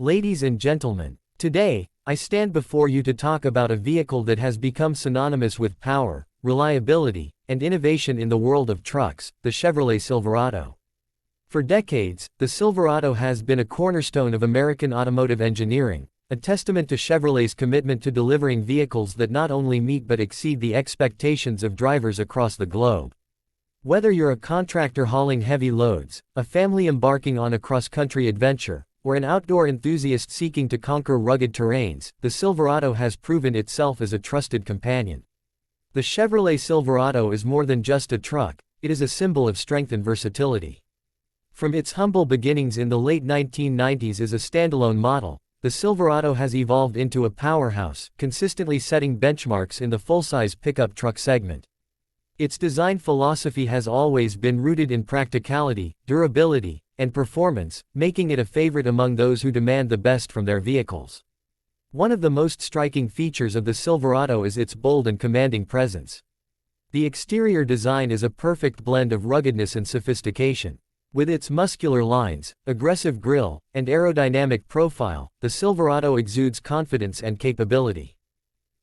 Ladies and gentlemen, today, I stand before you to talk about a vehicle that has become synonymous with power, reliability, and innovation in the world of trucks, the Chevrolet Silverado. For decades, the Silverado has been a cornerstone of American automotive engineering, a testament to Chevrolet's commitment to delivering vehicles that not only meet but exceed the expectations of drivers across the globe. Whether you're a contractor hauling heavy loads, a family embarking on a cross-country adventure, or an outdoor enthusiast seeking to conquer rugged terrains, the Silverado has proven itself as a trusted companion. The Chevrolet Silverado is more than just a truck, it is a symbol of strength and versatility. From its humble beginnings in the late 1990s as a standalone model, the Silverado has evolved into a powerhouse, consistently setting benchmarks in the full-size pickup truck segment. Its design philosophy has always been rooted in practicality, durability, and performance, making it a favorite among those who demand the best from their vehicles. One of the most striking features of the Silverado is its bold and commanding presence. The exterior design is a perfect blend of ruggedness and sophistication. With its muscular lines, aggressive grille, and aerodynamic profile, the Silverado exudes confidence and capability.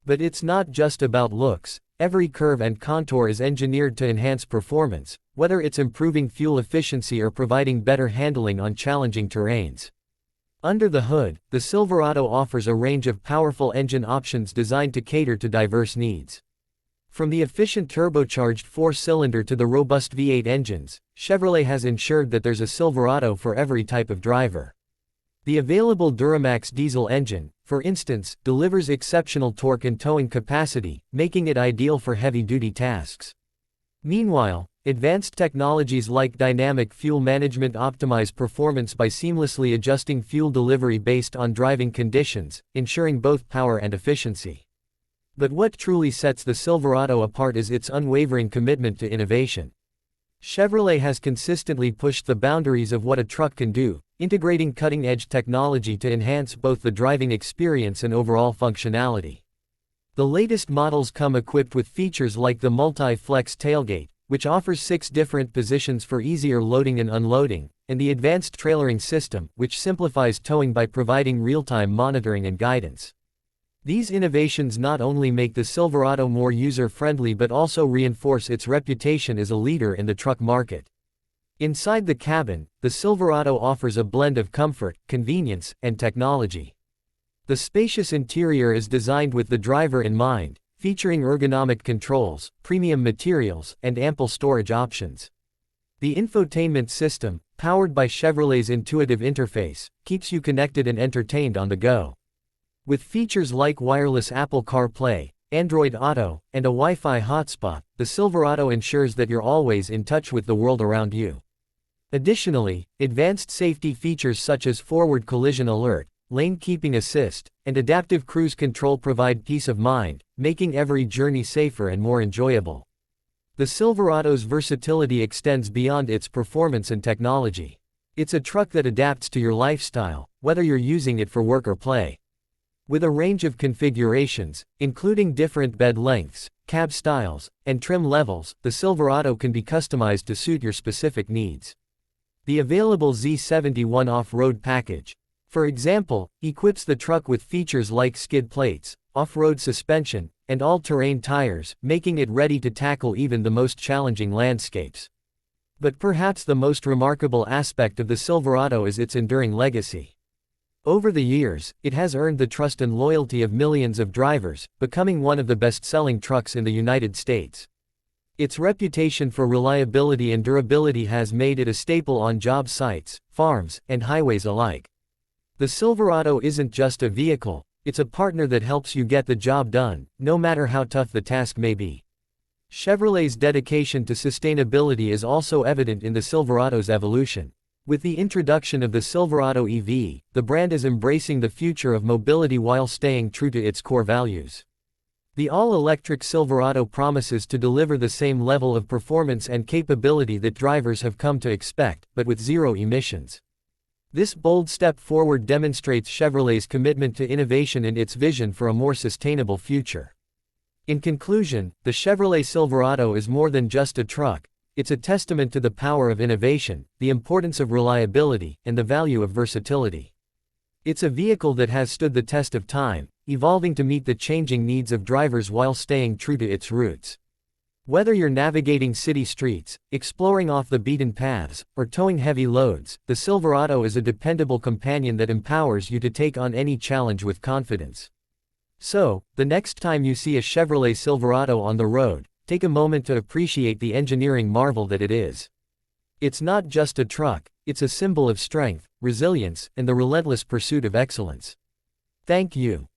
But it's not just about looks. Every curve and contour is engineered to enhance performance, whether it's improving fuel efficiency or providing better handling on challenging terrains. Under the hood, the Silverado offers a range of powerful engine options designed to cater to diverse needs. From the efficient turbocharged 4-cylinder to the robust V8 engines, Chevrolet has ensured that there's a Silverado for every type of driver. The available Duramax diesel engine, for instance, delivers exceptional torque and towing capacity, making it ideal for heavy-duty tasks. Meanwhile, advanced technologies like dynamic fuel management optimize performance by seamlessly adjusting fuel delivery based on driving conditions, ensuring both power and efficiency. But what truly sets the Silverado apart is its unwavering commitment to innovation. Chevrolet has consistently pushed the boundaries of what a truck can do, integrating cutting-edge technology to enhance both the driving experience and overall functionality. The latest models come equipped with features like the multi-flex tailgate, which offers 6 different positions for easier loading and unloading, and the advanced trailering system, which simplifies towing by providing real-time monitoring and guidance. These innovations not only make the Silverado more user-friendly but also reinforce its reputation as a leader in the truck market. Inside the cabin, the Silverado offers a blend of comfort, convenience, and technology. The spacious interior is designed with the driver in mind, featuring ergonomic controls, premium materials, and ample storage options. The infotainment system, powered by Chevrolet's intuitive interface, keeps you connected and entertained on the go. With features like wireless Apple CarPlay, Android Auto, and a Wi-Fi hotspot, the Silverado ensures that you're always in touch with the world around you. Additionally, advanced safety features such as forward collision alert, lane keeping assist, and adaptive cruise control provide peace of mind, making every journey safer and more enjoyable. The Silverado's versatility extends beyond its performance and technology. It's a truck that adapts to your lifestyle, whether you're using it for work or play. With a range of configurations, including different bed lengths, cab styles, and trim levels, the Silverado can be customized to suit your specific needs. The available Z71 off-road package, for example, equips the truck with features like skid plates, off-road suspension, and all-terrain tires, making it ready to tackle even the most challenging landscapes. But perhaps the most remarkable aspect of the Silverado is its enduring legacy. Over the years, it has earned the trust and loyalty of millions of drivers, becoming one of the best-selling trucks in the United States. Its reputation for reliability and durability has made it a staple on job sites, farms, and highways alike. The Silverado isn't just a vehicle, it's a partner that helps you get the job done, no matter how tough the task may be. Chevrolet's dedication to sustainability is also evident in the Silverado's evolution. With the introduction of the Silverado EV, the brand is embracing the future of mobility while staying true to its core values. The all-electric Silverado promises to deliver the same level of performance and capability that drivers have come to expect, but with zero emissions. This bold step forward demonstrates Chevrolet's commitment to innovation and its vision for a more sustainable future. In conclusion, the Chevrolet Silverado is more than just a truck. It's a testament to the power of innovation, the importance of reliability, and the value of versatility. It's a vehicle that has stood the test of time, evolving to meet the changing needs of drivers while staying true to its roots. Whether you're navigating city streets, exploring off the beaten paths, or towing heavy loads, the Silverado is a dependable companion that empowers you to take on any challenge with confidence. So, the next time you see a Chevrolet Silverado on the road, take a moment to appreciate the engineering marvel that it is. It's not just a truck, it's a symbol of strength, resilience, and the relentless pursuit of excellence. Thank you.